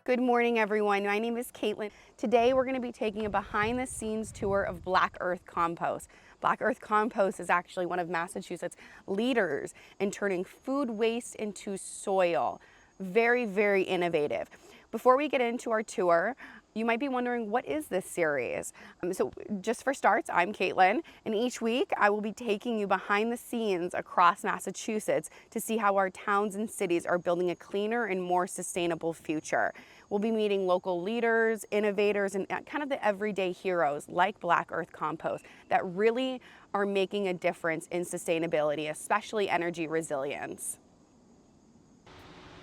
Good morning, everyone. My name is Kaitlyn. Today we're going to be taking a behind the scenes tour of Black Earth Compost. Black Earth Compost is actually one of Massachusetts' leaders in turning food waste into soil. Very, very innovative. Before we get into our tour, you might be wondering, what is this series? So just for starts, I'm Kaitlyn, and each week I will be taking you behind the scenes across Massachusetts to see how our towns and cities are building a cleaner and more sustainable future. We'll be meeting local leaders, innovators, and kind of the everyday heroes like Black Earth Compost that really are making a difference in sustainability, especially energy resilience.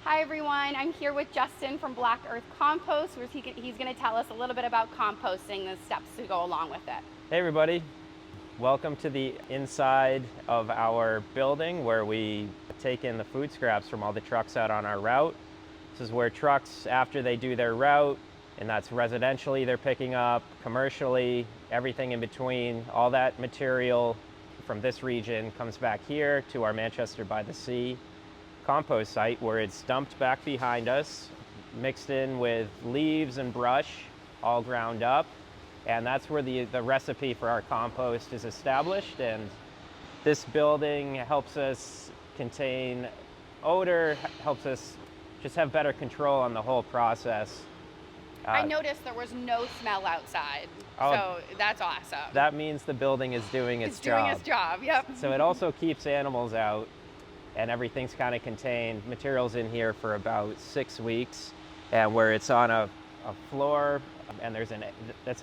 Hi everyone, I'm here with Justin from Black Earth Compost, where he's going to tell us a little bit about composting and the steps to go along with it. Hey everybody, welcome to the inside of our building where we take in the food scraps from all the trucks out on our route. This is where trucks, after they do their route, and that's residentially they're picking up, commercially, everything in between, all that material from this region comes back here to our Manchester by the Sea compost site, where it's dumped back behind us, mixed in with leaves and brush, all ground up, and that's where the recipe for our compost is established. And this building helps us contain odor, helps us just have better control on the whole process. I noticed there was no smell outside, so that's awesome. That means the building is doing its job. It's doing its job, yep. So it also keeps animals out, and everything's kind of contained. Materials in here for about 6 weeks, and where it's on a floor, and that's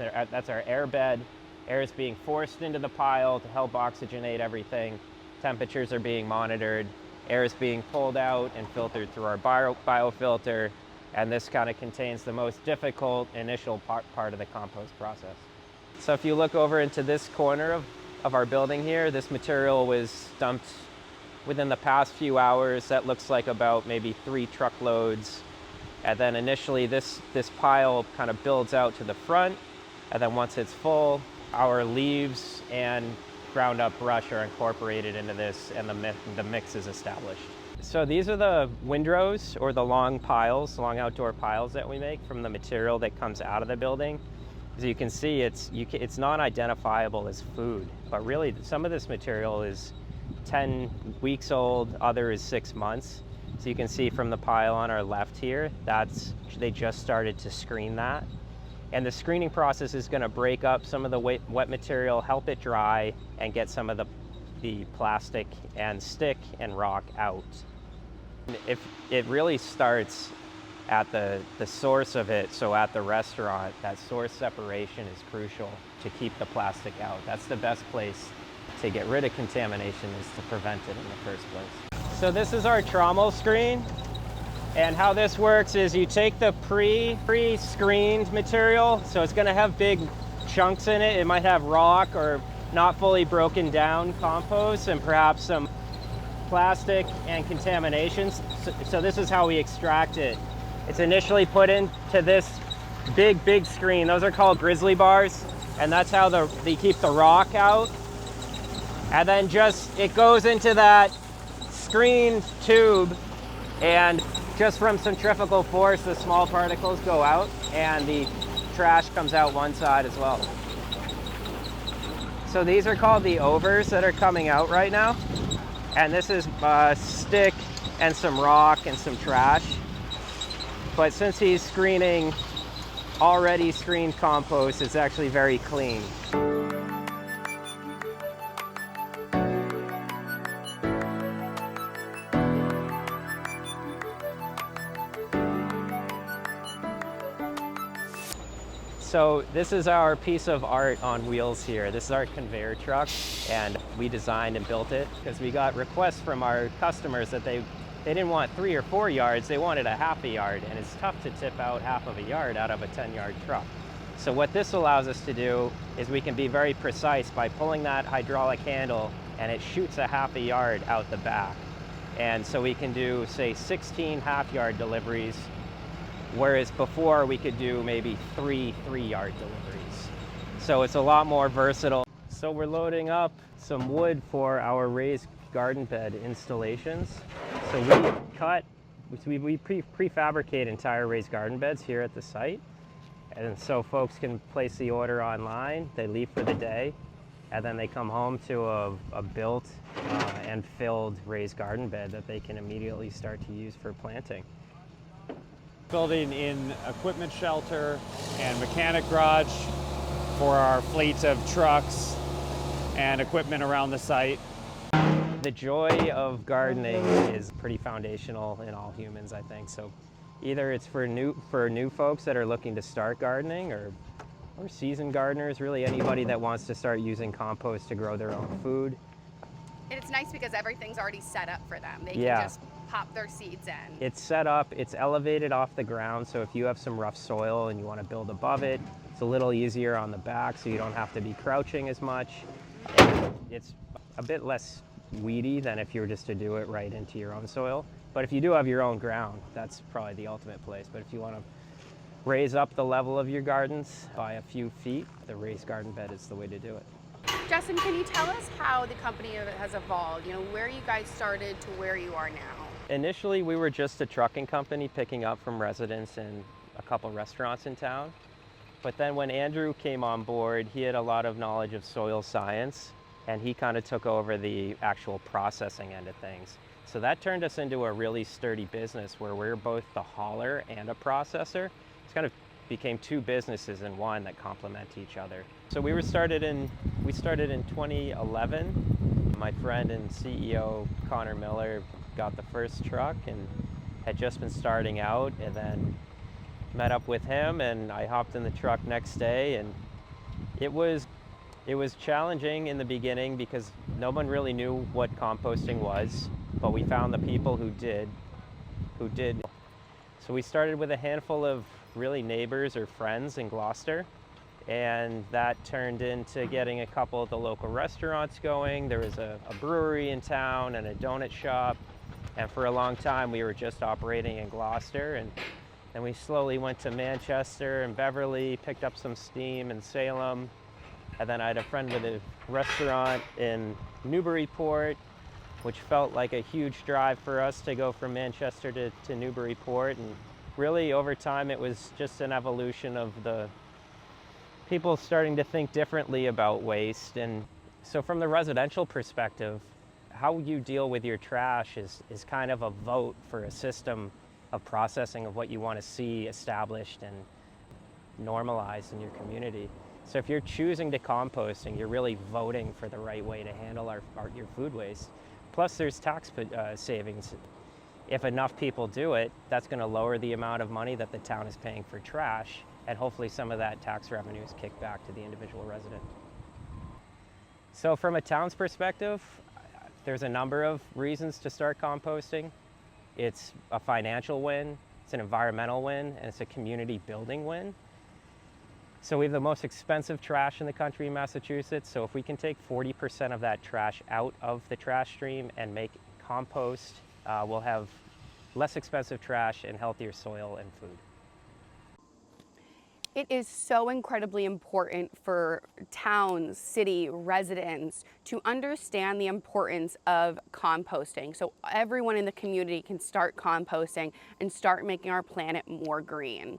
our air bed. Air is being forced into the pile to help oxygenate everything. Temperatures are being monitored. Air is being pulled out and filtered through our biofilter, and this kind of contains the most difficult initial part of the compost process. So if you look over into this corner of our building here, this material was dumped within the past few hours. That looks like about maybe 3 truckloads. And then initially this pile kind of builds out to the front, and then once it's full, our leaves and ground up brush are incorporated into this, and the mix is established. So these are the windrows, or the long outdoor piles that we make from the material that comes out of the building. As you can see, it's non-identifiable as food, but really some of this material is 10 weeks old, other is 6 months. So you can see from the pile on our left here, they just started to screen that. And the screening process is going to break up some of the wet material, help it dry, and get some of the plastic and stick and rock out. If it really starts at the source of it, so at the restaurant, that source separation is crucial to keep the plastic out. That's the best place to get rid of contamination, is to prevent it in the first place. So this is our trommel screen. And how this works is you take the pre-screened material, so it's going to have big chunks in it. It might have rock or not fully broken down compost, and perhaps some plastic and contaminations. So this is how we extract it. It's initially put into this big screen. Those are called grizzly bars, and that's how they keep the rock out. And then it goes into that screened tube, and just from centrifugal force, the small particles go out, and the trash comes out one side as well. So these are called the overs that are coming out right now. And this is stick and some rock and some trash. But since he's screening already screened compost, it's actually very clean. So this is our piece of art on wheels here. This is our conveyor truck, and we designed and built it because we got requests from our customers that they didn't want 3 or 4 yards, they wanted a half a yard, and it's tough to tip out half of a yard out of a 10-yard truck. So what this allows us to do is we can be very precise by pulling that hydraulic handle, and it shoots a half a yard out the back. And so we can do, say, 16 half-yard deliveries, whereas before we could do maybe 3 3-yard deliveries. So it's a lot more versatile. So we're loading up some wood for our raised garden bed installations. So we cut We prefabricate entire raised garden beds here at the site. And so folks can place the order online, they leave for the day, and then they come home to a built and filled raised garden bed that they can immediately start to use for planting. Building in equipment shelter and mechanic garage for our fleet of trucks and equipment around the site. The joy of gardening is pretty foundational in all humans, I think. So either it's for new folks that are looking to start gardening, or seasoned gardeners, really anybody that wants to start using compost to grow their own food. And it's nice because everything's already set up for them. They can just pop their seeds in. It's set up, it's elevated off the ground, so if you have some rough soil and you want to build above it, it's a little easier on the back, so you don't have to be crouching as much. And it's a bit less weedy than if you were just to do it right into your own soil. But if you do have your own ground, that's probably the ultimate place. But if you want to raise up the level of your gardens by a few feet, the raised garden bed is the way to do it. Justin, can you tell us how the company has evolved? You know, where you guys started to where you are now? Initially, we were just a trucking company picking up from residents in a couple restaurants in town. But then when Andrew came on board, he had a lot of knowledge of soil science, and he kind of took over the actual processing end of things. So that turned us into a really sturdy business where we're both the hauler and a processor. It's kind of became two businesses in one that complement each other. So we started in 2011. My friend and CEO Connor Miller got the first truck and had just been starting out, and then met up with him and I hopped in the truck next day. And it was challenging in the beginning because no one really knew what composting was, but we found the people who did. So we started with a handful of really neighbors or friends in Gloucester, and that turned into getting a couple of the local restaurants going. There was a brewery in town and a donut shop, and for a long time we were just operating in Gloucester, and then we slowly went to Manchester and Beverly, picked up some steam in Salem, and then I had a friend with a restaurant in Newburyport, which felt like a huge drive for us to go from Manchester to Newburyport. And really over time it was just an evolution of the people starting to think differently about waste. And so from the residential perspective, how you deal with your trash is kind of a vote for a system of processing of what you want to see established and normalized in your community. So if you're choosing to composting, you're really voting for the right way to handle your food waste. Plus there's tax savings. If enough people do it, that's going to lower the amount of money that the town is paying for trash, and hopefully some of that tax revenue is kicked back to the individual resident. So from a town's perspective, there's a number of reasons to start composting. It's a financial win, it's an environmental win, and it's a community building win. So we have the most expensive trash in the country in Massachusetts. So if we can take 40% of that trash out of the trash stream and make compost, we'll have less expensive trash and healthier soil and food. It is so incredibly important for towns, city residents to understand the importance of composting, so everyone in the community can start composting and start making our planet more green.